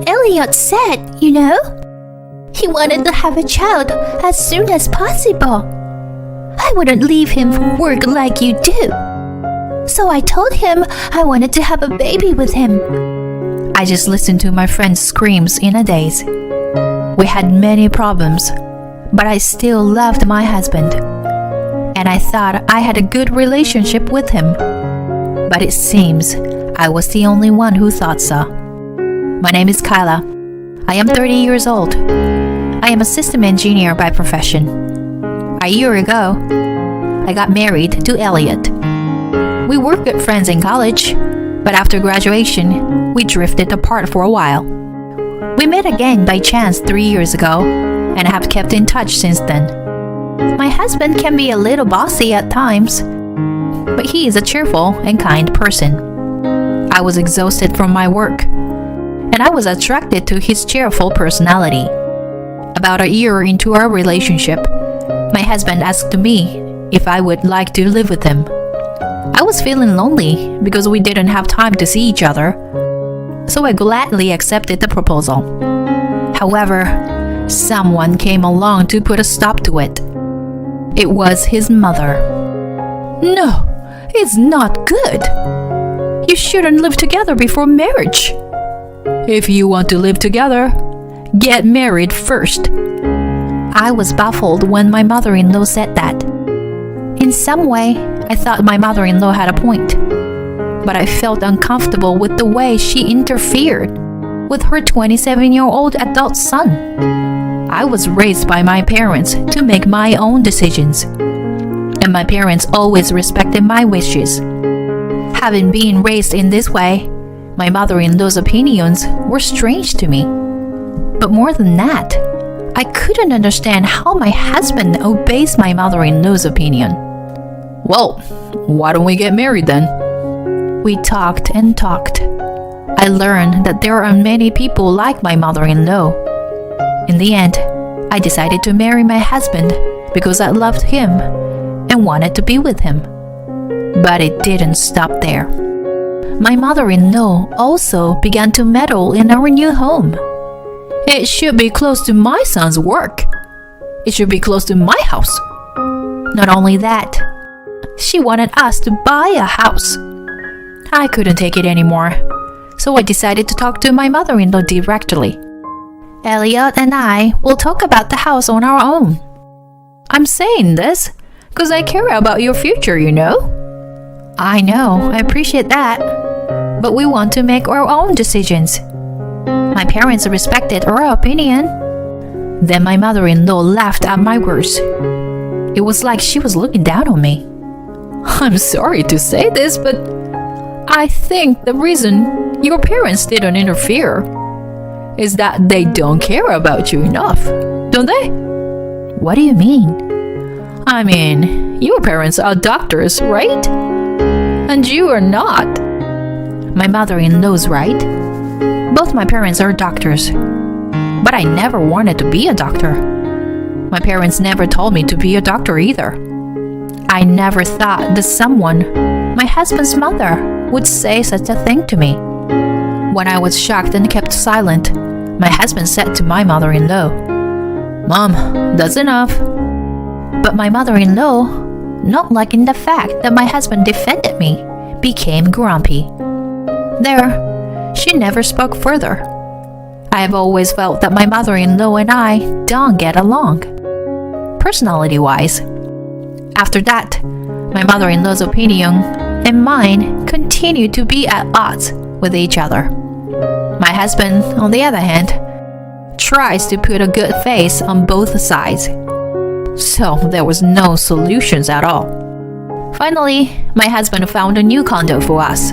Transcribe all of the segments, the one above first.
Elliot said, you know. He wanted to have a child as soon as possible. I wouldn't leave him for work like you do. So I told him I wanted to have a baby with him. I just listened to my friend's screams in a daze. We had many problems, but I still loved my husband. And I thought I had a good relationship with him. But it seems I was the only one who thought so. My name is Kyla. I am 30 years old. I am a system engineer by profession. A year ago, I got married to Elliot. We were good friends in college, but after graduation, we drifted apart for a while. We met again by chance 3 years ago, and have kept in touch since then. My husband can be a little bossy at times, but he is a cheerful and kind person. I was exhausted from my work, and I was attracted to his cheerful personality. About a year into our relationship, my husband asked me if I would like to live with him. I was feeling lonely because we didn't have time to see each other, so I gladly accepted the proposal. However, someone came along to put a stop to it. It was his mother. No, it's not good. You shouldn't live together before marriage. If you want to live together, get married first. I was baffled when my mother-in-law said that. In some way, I thought my mother-in-law had a point, but I felt uncomfortable with the way she interfered with her 27-year-old adult son. I was raised by my parents to make my own decisions, and my parents always respected my wishes. Having been raised in this way, my mother-in-law's opinions were strange to me. But more than that, I couldn't understand how my husband obeys my mother-in-law's opinion. Well, why don't we get married then? We talked and talked. I learned that there are many people like my mother-in-law. In the end, I decided to marry my husband because I loved him and wanted to be with him. But it didn't stop there. My mother-in-law also began to meddle in our new home. It should be close to my son's work. It should be close to my house. Not only that, she wanted us to buy a house. I couldn't take it anymore, so I decided to talk to my mother-in-law directly. Elliot and I will talk about the house on our own. I'm saying this because I care about your future, you know? I know, I appreciate that. But we want to make our own decisions. My parents respected our opinion. Then my mother-in-law laughed at my words. It was like she was looking down on me. I'm sorry to say this, but I think the reason your parents didn't interfere is that they don't care about you enough, don't they? What do you mean? I mean, your parents are doctors, right? And you are not. My mother-in-law's right. Both my parents are doctors, but I never wanted to be a doctor. My parents never told me to be a doctor either. I never thought that someone, my husband's mother, would say such a thing to me. When I was shocked and kept silent, my husband said to my mother-in-law, "Mom, that's enough." But my mother-in-law, not liking the fact that my husband defended me, became grumpy. There, she never spoke further. I have always felt that my mother-in-law and I don't get along, personality-wise. After that, my mother-in-law's opinion and mine continued to be at odds with each other. My husband, on the other hand, tries to put a good face on both sides. So there was no solutions at all. Finally, my husband found a new condo for us.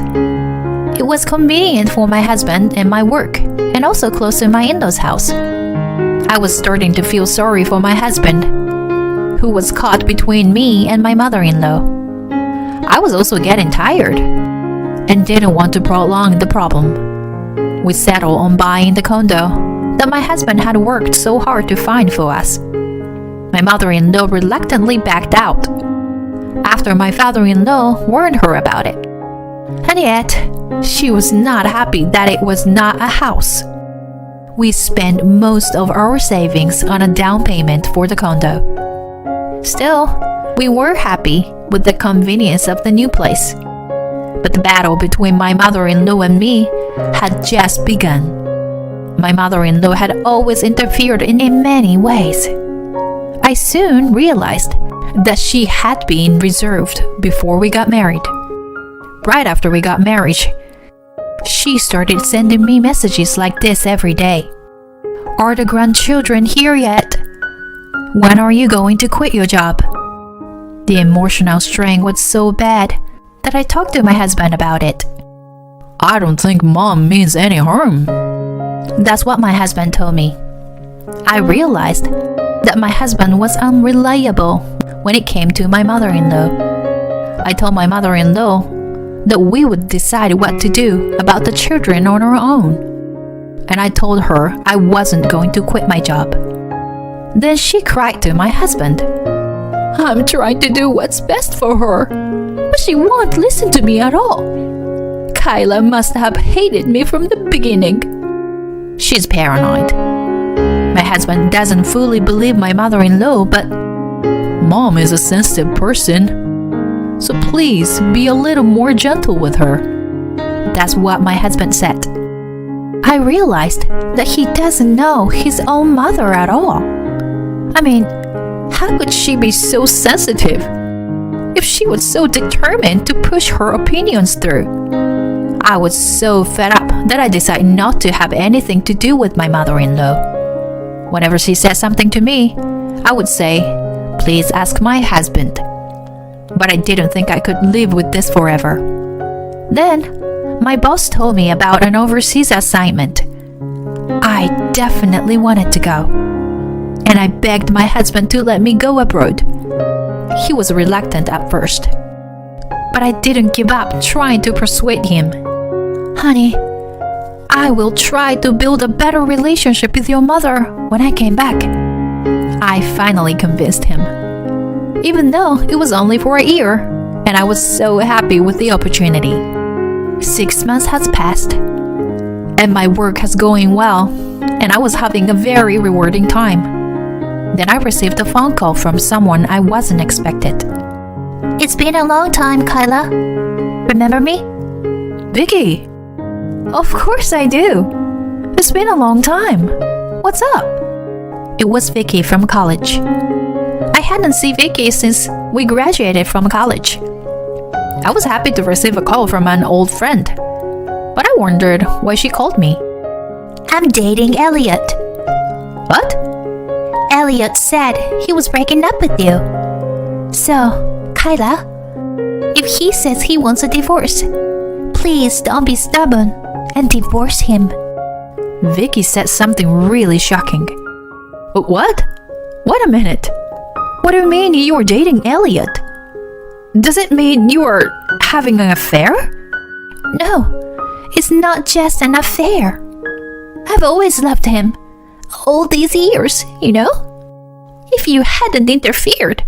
It was convenient for my husband and my work, and also close to my in-laws' house. I was starting to feel sorry for my husband, who was caught between me and my mother-in-law. I was also getting tired and didn't want to prolong the problem. We settled on buying the condo that my husband had worked so hard to find for us. My mother-in-law reluctantly backed out after my father-in-law warned her about it. And yet, she was not happy that it was not a house. we spent most of our savings on a down payment for the condo. Still, we were happy with the convenience of the new place. But the battle between my mother-in-law and me had just begun. My mother-in-law had always interfered in many ways. I soon realized that she had been reserved before we got married. Right after we got married, she started sending me messages like this every day. Are the grandchildren here yet? When are you going to quit your job? The emotional strain was so bad that I talked to my husband about it. I don't think mom means any harm. That's what my husband told me. I realized that my husband was unreliable when it came to my mother-in-law. I told my mother-in-law that we would decide what to do about the children on our own. And I told her I wasn't going to quit my job. Then she cried to my husband. I'm trying to do what's best for her, but she won't listen to me at all. Kyla must have hated me from the beginning. She's paranoid. My husband doesn't fully believe my mother-in-law, but Mom is a sensitive person, so please be a little more gentle with her. That's what my husband said. I realized that he doesn't know his own mother at all. I mean, how could she be so sensitive if she was so determined to push her opinions through? I was so fed up that I decided not to have anything to do with my mother-in-law. Whenever she said something to me, I would say, please ask my husband. But I didn't think I could live with this forever. Then, my boss told me about an overseas assignment. I definitely wanted to go, and I begged my husband to let me go abroad. He was reluctant at first, but I didn't give up trying to persuade him. Honey, I will try to build a better relationship with your mother when I came back. I finally convinced him, even though it was only for a year, and I was so happy with the opportunity. 6 months has passed, and my work has going well, and I was having a very rewarding time. Then I received a phone call from someone I wasn't expected. It's been a long time, Kyla. Remember me? Vicky. Of course I do. It's been a long time. What's up? It was Vicky from college. I hadn't seen Vicky since we graduated from college. I was happy to receive a call from an old friend, but I wondered why she called me. I'm dating Elliot. What? Elliot said he was breaking up with you. So, Kyla, if he says he wants a divorce, please don't be stubborn and divorce him. Vicky said something really shocking. What? Wait a minute. What do you mean you're dating Elliot? Does it mean you're having an affair? No, it's not just an affair. I've always loved him. All these years, you know? If you hadn't interfered,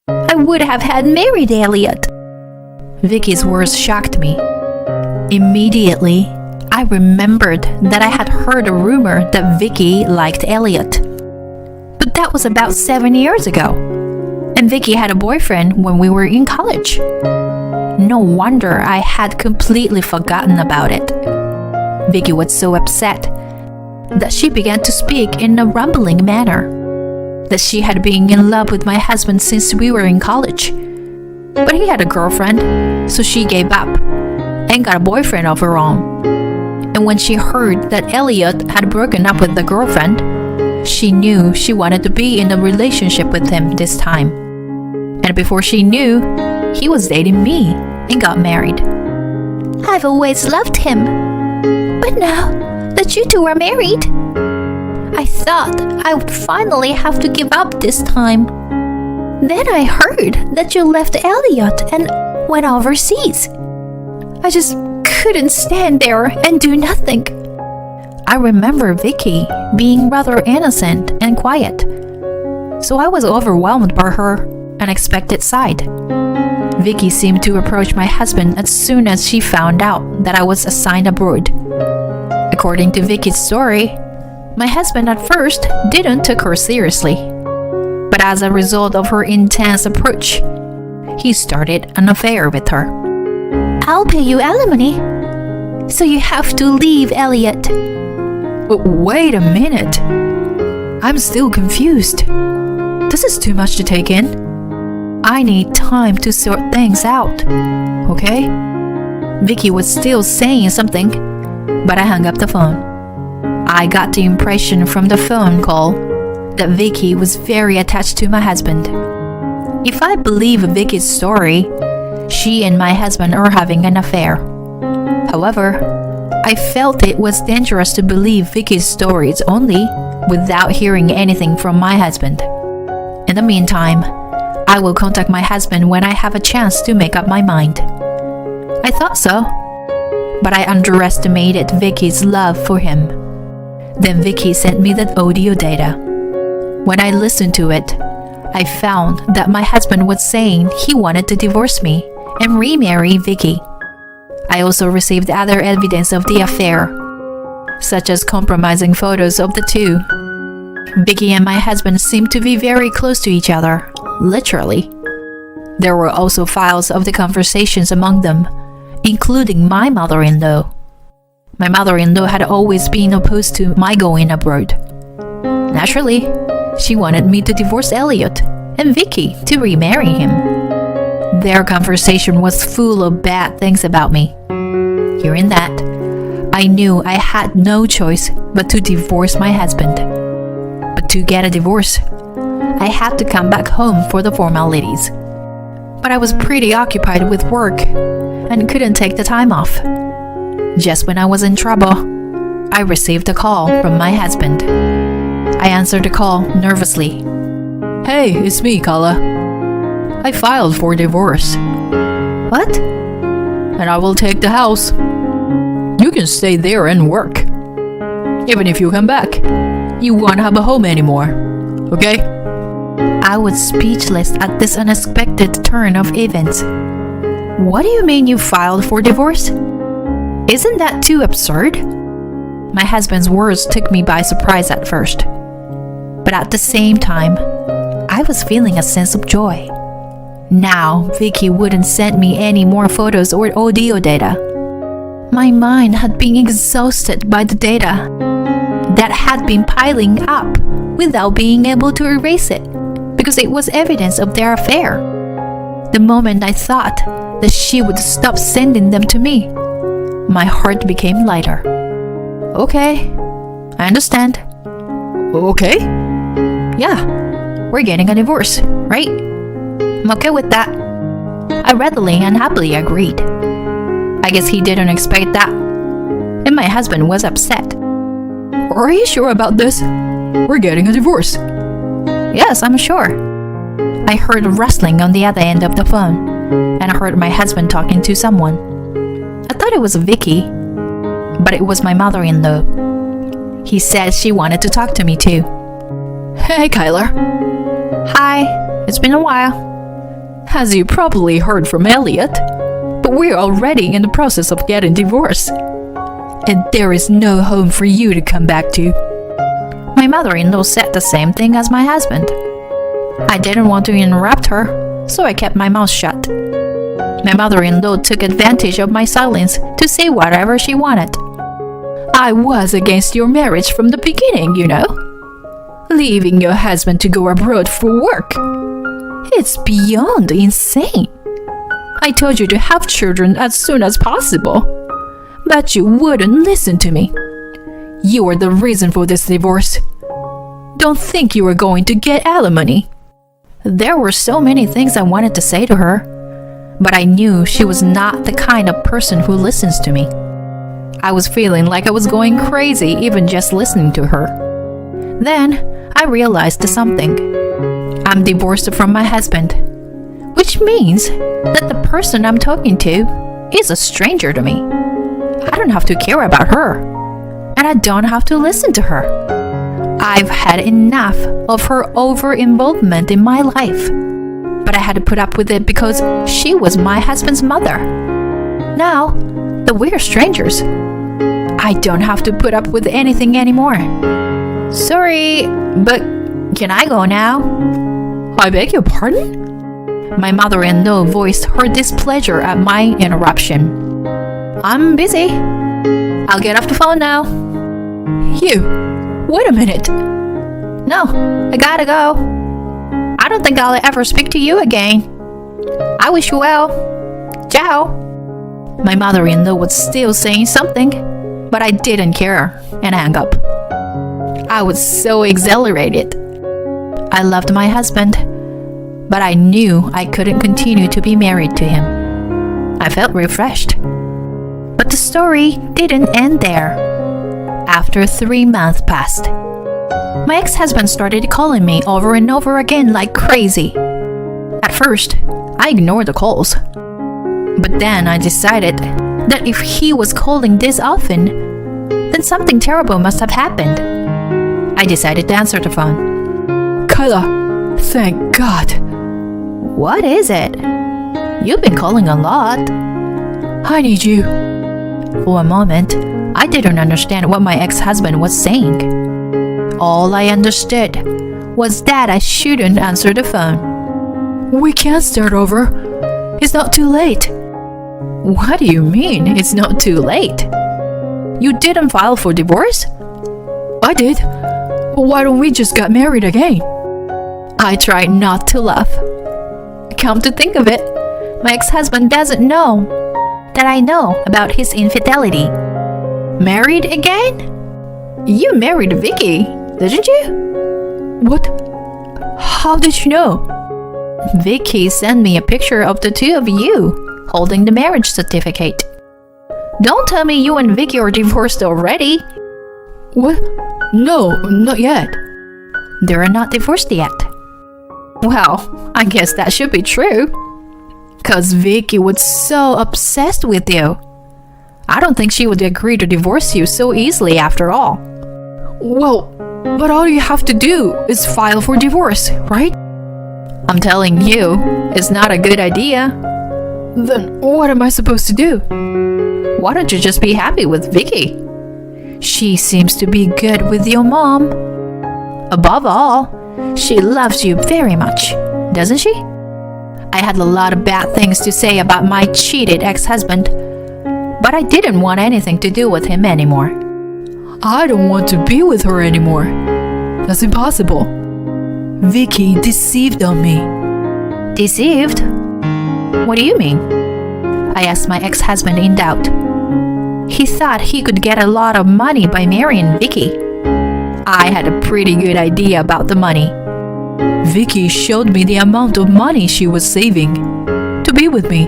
I would have had married Elliot. Vicky's words shocked me. Immediately, I remembered that I had heard a rumor that Vicky liked Elliot. But that was about 7 years ago, and Vicky had a boyfriend when we were in college. No wonder I had completely forgotten about it. Vicky was so upset that she began to speak in a rumbling manner, that she had been in love with my husband since we were in college. But he had a girlfriend, so she gave up and got a boyfriend of her own. And when she heard that Elliot had broken up with the girlfriend, she knew she wanted to be in a relationship with him this time. And before she knew, he was dating me and got married. I've always loved him. But now that you two are married, I thought I would finally have to give up this time. Then I heard that you left Elliot and went overseas. I just couldn't stand there and do nothing. I remember Vicky being rather innocent and quiet, so I was overwhelmed by her unexpected side. Vicky seemed to approach my husband as soon as she found out that I was assigned abroad. According to Vicky's story, My husband at first didn't take her seriously, but as a result of her intense approach, he started an affair with her. I'll pay you alimony, so you have to leave Elliot. Wait a minute. I'm still confused. This is too much to take in. I need time to sort things out, okay? Vicky was still saying something, but I hung up the phone. I got the impression from the phone call that Vicky was very attached to my husband. If I believe Vicky's story, she and my husband are having an affair. However, I felt it was dangerous to believe Vicky's stories only without hearing anything from my husband. In the meantime, I will contact my husband when I have a chance to make up my mind. I thought so, but I underestimated Vicky's love for him. Then Vicky sent me that audio data. When I listened to it, I found that my husband was saying he wanted to divorce me and remarry Vicky. I also received other evidence of the affair, such as compromising photos of the two. Vicky and my husband seemed to be very close to each other, literally. There were also files of the conversations among them, including my mother-in-law. My mother-in-law had always been opposed to my going abroad. Naturally, she wanted me to divorce Elliot and Vicky to remarry him. Their conversation was full of bad things about me. Hearing that, I knew I had no choice but to divorce my husband. But to get a divorce, I had to come back home for the formalities. But I was pretty occupied with work and couldn't take the time off. Just when I was in trouble, I received a call from my husband. I answered the call nervously. Hey, it's me, Carla. I filed for divorce. What? And I will take the house. You can stay there and work. Even if you come back, you won't have a home anymore. Okay? I was speechless at this unexpected turn of events. What do you mean you filed for divorce? Isn't that too absurd? My husband's words took me by surprise at first. But at the same time, I was feeling a sense of joy. Now, Vicky wouldn't send me any more photos or audio data. My mind had been exhausted by the data that had been piling up without being able to erase it because it was evidence of their affair. The moment I thought that she would stop sending them to me, my heart became lighter. Okay, I understand. Okay? Yeah, we're getting a divorce, right? I'm okay with that. I readily and happily agreed. I guess he didn't expect that. And my husband was upset. Are you sure about this? We're getting a divorce. Yes, I'm sure. I heard rustling on the other end of the phone, and I heard my husband talking to someone. I thought it was Vicky, but it was my mother-in-law. He said she wanted to talk to me too. Hey, Kyler. Hi, it's been a while. As you probably heard from Elliot, but we're already in the process of getting divorced. And there is no home for you to come back to. My mother-in-law said the same thing as my husband. I didn't want to interrupt her, so I kept my mouth shut. My mother-in-law took advantage of my silence to say whatever she wanted. I was against your marriage from the beginning, you know. Leaving your husband to go abroad for work. It's beyond insane. I told you to have children as soon as possible, but you wouldn't listen to me. You are the reason for this divorce. Don't think you are going to get alimony. There were so many things I wanted to say to her, but I knew she was not the kind of person who listens to me. I was feeling like I was going crazy even just listening to her. Then I realized something. I'm divorced from my husband, which means that the person I'm talking to is a stranger to me. I don't have to care about her, and I don't have to listen to her. I've had enough of her over-involvement in my life, but I had to put up with it because she was my husband's mother. Now that we're strangers, I don't have to put up with anything anymore. Sorry, but can I go now? I beg your pardon? My mother-in-law voiced her displeasure at my interruption. I'm busy. I'll get off the phone now. You, wait a minute. No, I gotta go. I don't think I'll ever speak to you again. I wish you well. Ciao. My mother-in-law was still saying something, but I didn't care and hung up. I was so exhilarated. I loved my husband, but I knew I couldn't continue to be married to him. I felt refreshed. But the story didn't end there. After 3 months passed, my ex-husband started calling me over and over again like crazy. At first, I ignored the calls. But then I decided that if he was calling this often, then something terrible must have happened. I decided to answer the phone. Kyla, thank God. What is it? You've been calling a lot. I need you. For a moment, I didn't understand what my ex-husband was saying. All I understood was that I shouldn't answer the phone. We can't start over. It's not too late. What do you mean, it's not too late? You didn't file for divorce? I did. Why don't we just get married again? I tried not to laugh. Come to think of it, my ex-husband doesn't know that I know about his infidelity. Married again? You married Vicky, didn't you? What? How did you know? Vicky sent me a picture of the two of you holding the marriage certificate. Don't tell me you and Vicky are divorced already. What? No, not yet. They're not divorced yet. Well, I guess that should be true. 'Cause Vicky was so obsessed with you. I don't think she would agree to divorce you so easily after all. Well, but all you have to do is file for divorce, right? I'm telling you, it's not a good idea. Then what am I supposed to do? Why don't you just be happy with Vicky? She seems to be good with your mom. Above all, she loves you very much, doesn't she? I had a lot of bad things to say about my cheated ex-husband, but I didn't want anything to do with him anymore. I don't want to be with her anymore. That's impossible. Vicky deceived on me. Deceived? What do you mean? I asked my ex-husband in doubt. He thought he could get a lot of money by marrying Vicky. I had a pretty good idea about the money. Vicky showed me the amount of money she was saving to be with me.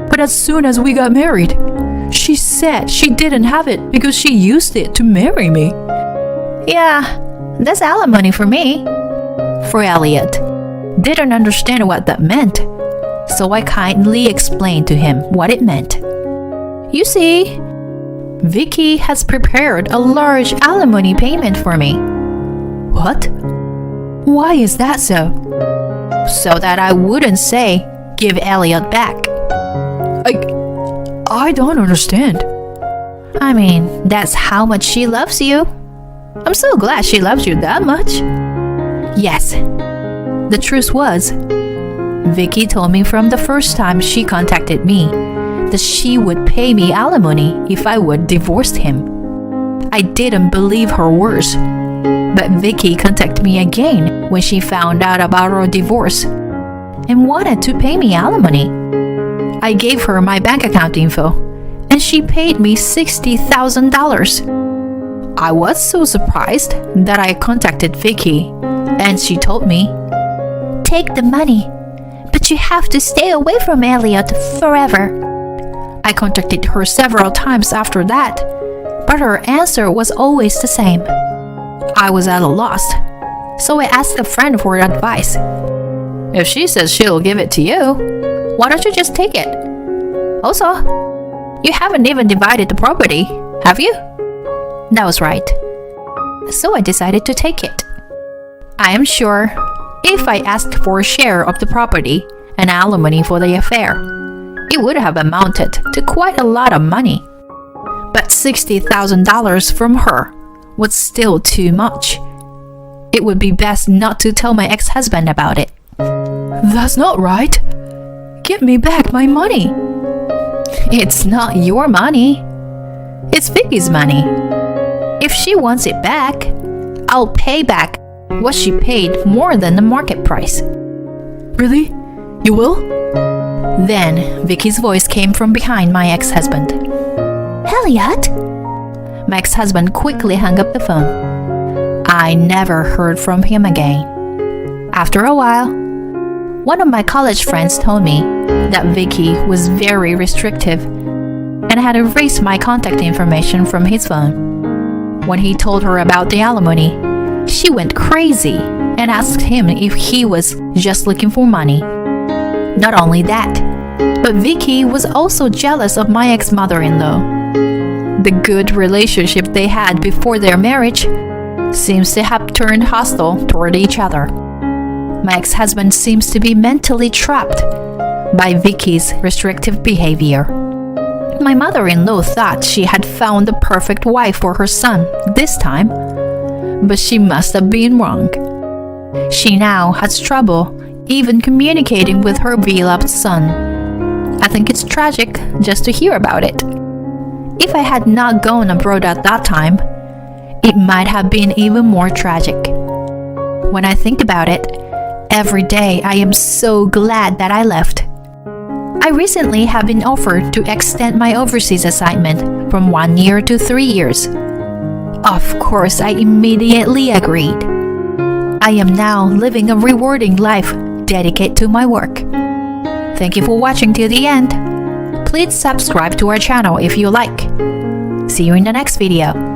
But as soon as we got married, she said she didn't have it because she used it to marry me. Yeah, that's alimony for me. For Elliot. Didn't understand what that meant, so I kindly explained to him what it meant. You see, Vicky has prepared a large alimony payment for me. What? Why is that so? So that I wouldn't say, give Elliot back. I don't understand. I mean, that's how much she loves you. I'm so glad she loves you that much. Yes. The truth was, Vicky told me from the first time she contacted me that she would pay me alimony if I would divorce him. I didn't believe her words, but Vicky contacted me again when she found out about our divorce and wanted to pay me alimony. I gave her my bank account info, and she paid me $60,000. I was so surprised that I contacted Vicky, and she told me, "Take the money, but you have to stay away from Elliot forever." I contacted her several times after that, but her answer was always the same. I was at a loss, so I asked a friend for advice. If she says she'll give it to you, why don't you just take it? Also, you haven't even divided the property, have you? That was right. So I decided to take it. I am sure if I asked for a share of the property and alimony for the affair, it would have amounted to quite a lot of money. But $60,000 from her was still too much. It would be best not to tell my ex-husband about it. That's not right. Give me back my money. It's not your money. It's Vicky's money. If she wants it back, I'll pay back what she paid more than the market price. Really? You will? Then Vicky's voice came from behind my ex-husband. Elliot? My ex-husband quickly hung up the phone. I never heard from him again. After a while, one of my college friends told me that Vicky was very restrictive and had erased my contact information from his phone. When he told her about the alimony, she went crazy and asked him if he was just looking for money. Not only that, but Vicky was also jealous of my ex-mother-in-law. The good relationship they had before their marriage seems to have turned hostile toward each other. My ex-husband seems to be mentally trapped by Vicky's restrictive behavior. My mother-in-law thought she had found the perfect wife for her son this time, but she must have been wrong. She now has trouble even communicating with her beloved son. I think it's tragic just to hear about it. If I had not gone abroad at that time, it might have been even more tragic. When I think about it, every day I am so glad that I left. I recently have been offered to extend my overseas assignment from 1 year to 3 years. Of course, I immediately agreed. I am now living a rewarding life dedicated to my work. Thank you for watching till the end. Please subscribe to our channel if you like. See you in the next video.